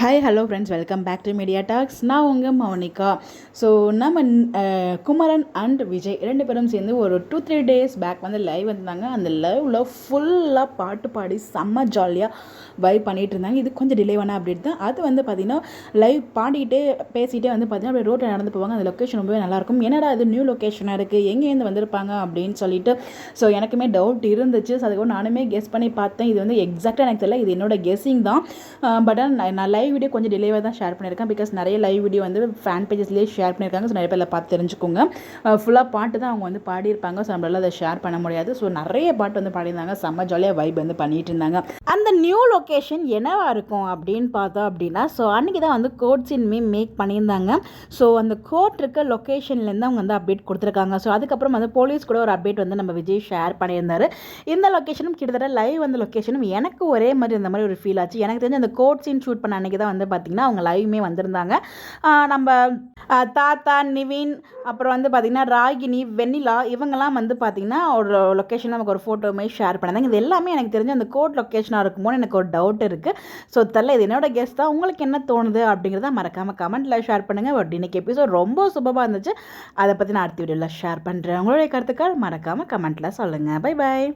Hi hello friends, welcome back to media talks. நான் உங்கள் Mounika. So நம்ம குமரன் அண்ட் விஜய் 2 பேரும் சேர்ந்து ஒரு 2-3 டேஸ் பேக் வந்து லைவ் வந்திருந்தாங்க. அந்த லைவில் ஃபுல்லாக பாட்டு பாடி செம்ம ஜாலியாக வைப் பண்ணிகிட்டு இருந்தாங்க. இது கொஞ்சம் டிலேவான அப்டேட் தான். அது வந்து பார்த்திங்கன்னா லைவ் பாடிக்கிட்டே பேசிகிட்டே வந்து பார்த்திங்கன்னா அப்படியே ரோட்டில் நடந்து போவாங்க. அந்த லொக்கேஷன் ரொம்பவே நல்லாயிருக்கும். என்னடா இது நியூ லொக்கேஷனாக இருக்குது, எங்கேருந்து வந்திருப்பாங்க அப்படின்னு சொல்லிட்டு ஸோ எனக்குமே டவுட் இருந்துச்சு. ஸோ அதுக்கு நானுமே கெஸ் பண்ணி பார்த்தேன். இது வந்து எக்ஸாக்டாக எனக்கு தெரியல, இது என்னோட கெஸ்ஸிங் தான். பட் நான் லைவ் வீடியோ கொஞ்சம் டிலேவாக தான் ஷேர் பண்ணியிருக்கேன். பிகாஸ் நிறைய லைவ் வீடியோ வந்து ஃபேன் பேஜஸ்லேயே ஷேர் பண்ணியிருக்காங்க. ஸோ நிறைய பேரில் பார்த்து தெரிஞ்சுக்கோங்க. ஃபுல்லாக பாட்டு தான் அவங்க வந்து பாடியிருப்பாங்க. ஸோ நம்மளால அதை ஷேர் பண்ண முடியாது. ஸோ நிறைய பாட்டு வந்து பாடியிருந்தாங்க. செம்ம ஜாலியாக வைப் வந்து பண்ணிட்டு இருந்தாங்க. அந்த நியூ லொக்கேஷன் என்னவா இருக்கும் அப்படின்னு பார்த்தோம் அப்படின்னா, ஸோ அன்றைக்கி தான் வந்து கோட் சீன் மேக் பண்ணியிருந்தாங்க. ஸோ அந்த கோர்ட் இருக்க லொக்கேஷன்லேருந்து அவங்க வந்து அப்டேட் கொடுத்துருக்காங்க. ஸோ அதுக்கப்புறம் வந்து போலீஸ் கூட ஒரு அப்டேட் வந்து நம்ம விஜய் ஷேர் பண்ணியிருந்தார். இந்த லொக்கேஷனும் கிட்டத்தட்ட லைவ் வந்து லொக்கேஷனும் எனக்கு ஒரே மாதிரி இந்த மாதிரி ஒரு ஃபீல் ஆச்சு. எனக்கு தெரிஞ்ச அந்த கோட் சீன் ஷூட் பண்ண அன்றைக்கி தான் வந்து பார்த்திங்கன்னா அவங்க லைவுமே வந்திருந்தாங்க. நம்ம தாத்தா, நிவின், அப்புறம் வந்து பார்த்திங்கன்னா ராகினி, வெண்ணிலா இவங்கெல்லாம் வந்து பார்த்திங்கன்னா ஒரு லொக்கேஷன் நமக்கு ஒரு ஃபோட்டோமே ஷேர் பண்ணாங்க. இது எல்லாமே எனக்கு தெரிஞ்சு அந்த கோட் லொக்கேஷனாக இருக்குமோன்னு எனக்கு ஒரு டவுட் இருக்குது. ஸோ தெரியல, இது என்னோட கெஸ் தான். உங்களுக்கு என்ன தோணுது அப்படிங்கிறத மறக்காமல் கமெண்ட்டில் ஷேர் பண்ணுங்கள். பட் இன்றைக்கி எபிசோட் ரொம்ப சூப்பராக இருந்துச்சு. அதை பற்றி நான் அடுத்த வீடியோவில் ஷேர் பண்ணுறேன். உங்களுடைய கருத்துக்கள் மறக்காமல் கமெண்ட்டில் சொல்லுங்கள். Bye bye.